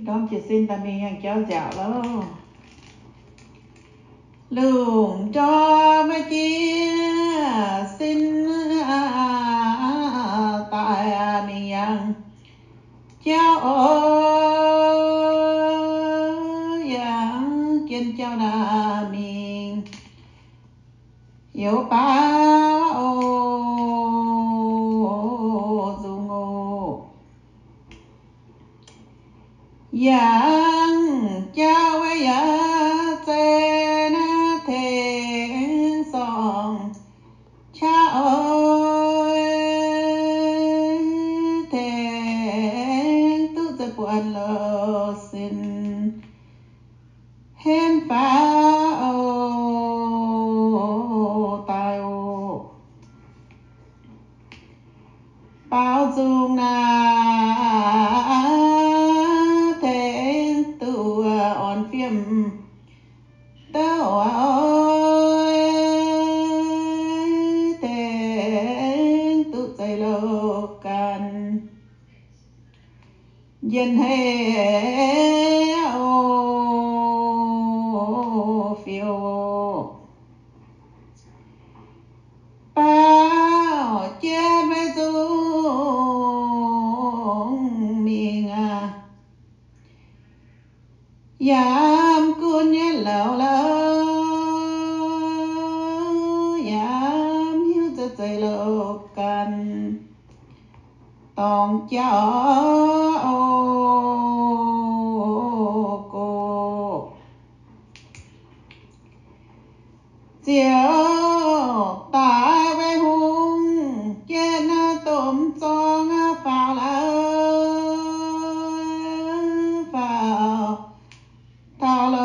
Đom chỉ xin ta mình hàng cháu dạo lâu lùng cho mấy chia xin tại mình hàng cháu yang kiên cháu na mình yêu bao dung ô yang cháu ấy tên thèn song cha ơi thèn tu sẽ buồn lo xin hên phá tai bao dung thèn tu on phim tớ ơi thèn tu dạy lâu can dân hay phiêu bao chết với dung mình yam kun ye lao yam hiuจะใจโลกันต้องเจ้าโกเจียวตายไว้หุงเย็นต้มจองฝ่าแล้วฝ่าเท่าโล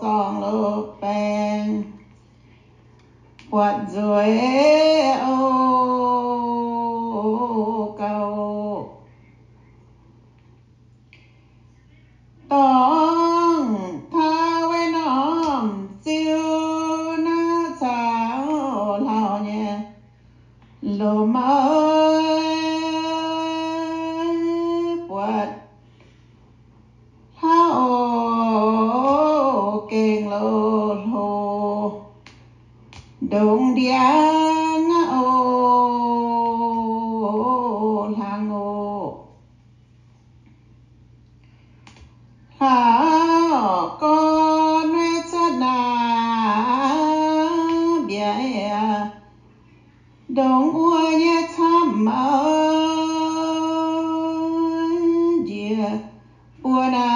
จองโลแปงปวดรวยเก่าต้องท้าไว้น้อมซิวหน้าเช้าเหล่าเนี่ยลมปวดเท้าเก่งโลโหดงเดียงทางหาก่อนเวทนาเบียดงอวยเยทำเจียปัวนา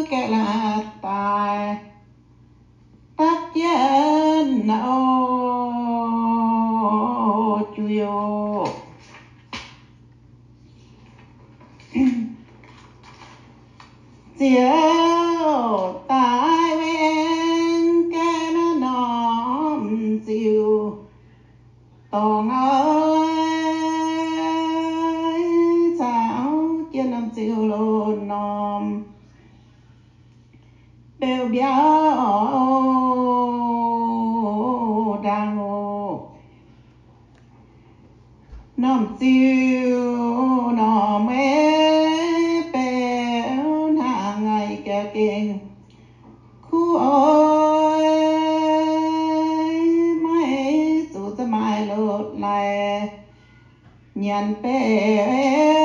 แกลาตายตักเย็นจุโยเจียวตายเวงแกนน้อมจิวต้องเอ้ยสาวเจียน้ำจิวโลน้อมเปียวเบียวดังน้อมจิวน้อมเอ้เปียวหาไงแกเก่งคู่เอ้ยไม่สู่จะไม่ลดไหลยันเปียว